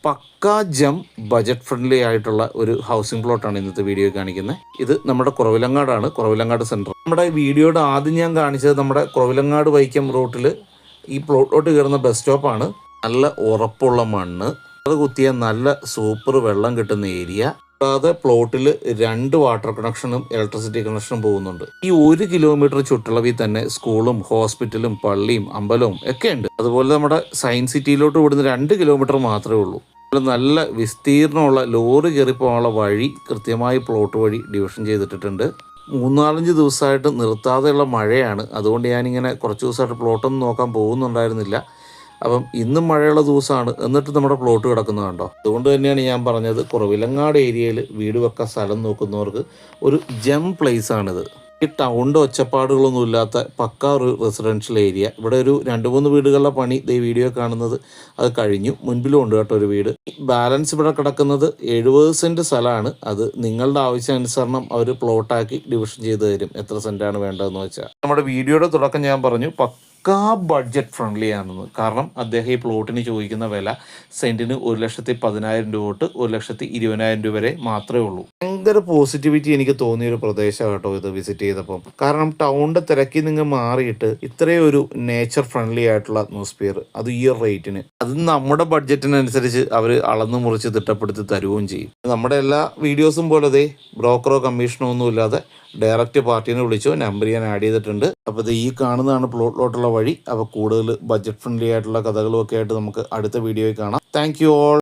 പക്കാ ജം budget friendly ആയിട്ടുള്ള ഒരു ഹൗസിംഗ് പ്ലോട്ടാണ് ഇന്നത്തെ വീഡിയോ കാണിക്കുന്നത്. ഇത് നമ്മുടെ കുറവിലങ്ങാടാണ്, കുറവിലങ്ങാട് സെൻറ്റർ. നമ്മുടെ വീഡിയോയുടെ ആദ്യം ഞാൻ കാണിച്ചത് നമ്മുടെ കുറവിലങ്ങാട് വൈക്കം റൂട്ടിൽ ഈ പ്ലോട്ടിലോട്ട് കയറുന്ന ബസ് സ്റ്റോപ്പാണ്. നല്ല ഉറപ്പുള്ള മണ്ണ്, അത് കുത്തിയ നല്ല സൂപ്പർ വെള്ളം കിട്ടുന്ന ഏരിയ. കൂടാതെ പ്ലോട്ടിൽ 2 വാട്ടർ കണക്ഷനും ഇലക്ട്രിസിറ്റി കണക്ഷനും പോകുന്നുണ്ട്. ഈ 1 കിലോമീറ്റർ ചുറ്റളവിൽ തന്നെ സ്കൂളും ഹോസ്പിറ്റലും പള്ളിയും അമ്പലവും ഒക്കെ ഉണ്ട്. അതുപോലെ നമ്മുടെ സയൻസ് സിറ്റിയിലോട്ട് വിടുന്ന 2 കിലോമീറ്റർ മാത്രമേ ഉള്ളൂ. നല്ല വിസ്തീർണമുള്ള ലോറി കയറിപ്പോകാനുള്ള വഴി കൃത്യമായി പ്ലോട്ട് വഴി ഡിവിഷൻ ചെയ്തിട്ടിട്ടുണ്ട്. 3-4 ദിവസമായിട്ട് നിർത്താതെയുള്ള മഴയാണ്. അതുകൊണ്ട് ഞാനിങ്ങനെ കുറച്ച് ദിവസമായിട്ട് പ്ലോട്ടൊന്നും നോക്കാൻ പോകുന്നുണ്ടായിരുന്നില്ല. അപ്പം ഇന്നും മഴയുള്ള ദിവസമാണ്, എന്നിട്ട് നമ്മുടെ പ്ലോട്ട് കിടക്കുന്നത് കണ്ടോ. അതുകൊണ്ട് തന്നെയാണ് ഞാൻ പറഞ്ഞത്, കുറവിലങ്ങാട് ഏരിയയിൽ വീട് വെക്കാൻ സ്ഥലം നോക്കുന്നവർക്ക് ഒരു ജം പ്ലേസ് ആണിത്. ഈ ടൗണിൻ്റെ ഒച്ചപ്പാടുകളൊന്നും ഇല്ലാത്ത പക്കാ ഒരു റെസിഡൻഷ്യൽ ഏരിയ. ഇവിടെ ഒരു 2-3 വീടുകളുടെ പണി ഈ വീഡിയോ കാണുന്നത് അത് കഴിഞ്ഞു. മുൻപിലും ഉണ്ട് കേട്ടോ ഒരു വീട്. ബാലൻസ് ഇവിടെ കിടക്കുന്നത് 70 സെൻറ്റ് സ്ഥലമാണ്. അത് നിങ്ങളുടെ ആവശ്യാനുസരണം അവർ പ്ലോട്ടാക്കി ഡിവിഷൻ ചെയ്ത് തരും, എത്ര സെൻറ്റാണ് വേണ്ടതെന്ന് വെച്ചാൽ. നമ്മുടെ വീഡിയോയുടെ തുടക്കം ഞാൻ പറഞ്ഞു പക്കാ ബഡ്ജറ്റ് ഫ്രണ്ട്ലി ആണെന്ന്. കാരണം അദ്ദേഹം ഈ പ്ലോട്ടിന് ചോദിക്കുന്ന വില സെൻറ്റിന് 1,10,000 രൂപ തൊട്ട് 1,20,000 രൂപ വരെ മാത്രമേ ഉള്ളൂ. ഭയങ്കര പോസിറ്റിവിറ്റി എനിക്ക് തോന്നിയൊരു പ്രദേശമാണ് കേട്ടോ ഇത് വിസിറ്റ് ചെയ്തപ്പം. കാരണം ടൗണിൻ്റെ തിരക്കിൽ നിന്ന് മാറിയിട്ട് ഇത്രയും ഒരു നേച്ചർ ഫ്രണ്ട്ലി ആയിട്ടുള്ള അറ്റ്മോസ്ഫിയർ, അത് ഈ റേറ്റിന്, അത് നമ്മുടെ ബഡ്ജറ്റിനനുസരിച്ച് അവർ അളന്ന് മുറിച്ച് തിട്ടപ്പെടുത്തി തരുകയും ചെയ്യും. നമ്മുടെ എല്ലാ വീഡിയോസും പോലെ ദേ ബ്രോക്കറോ കമ്മീഷനോ ഒന്നും ഇല്ലാതെ ഡയറക്റ്റ് പാർട്ടീനെ വിളിച്ചോ, നമ്പർ ഞാൻ ആഡ് ചെയ്തിട്ടുണ്ട്. അപ്പോൾ ഇത് ഈ കാണുന്നതാണ് പ്ലോട്ടിലോട്ടുള്ള വഴി. അപ്പോൾ കൂടുതൽ ബഡ്ജറ്റ് ഫ്രണ്ട്ലി ആയിട്ടുള്ള കഥകളും ഒക്കെ ആയിട്ട് നമുക്ക് അടുത്ത വീഡിയോയിൽ കാണാം. Thank you all.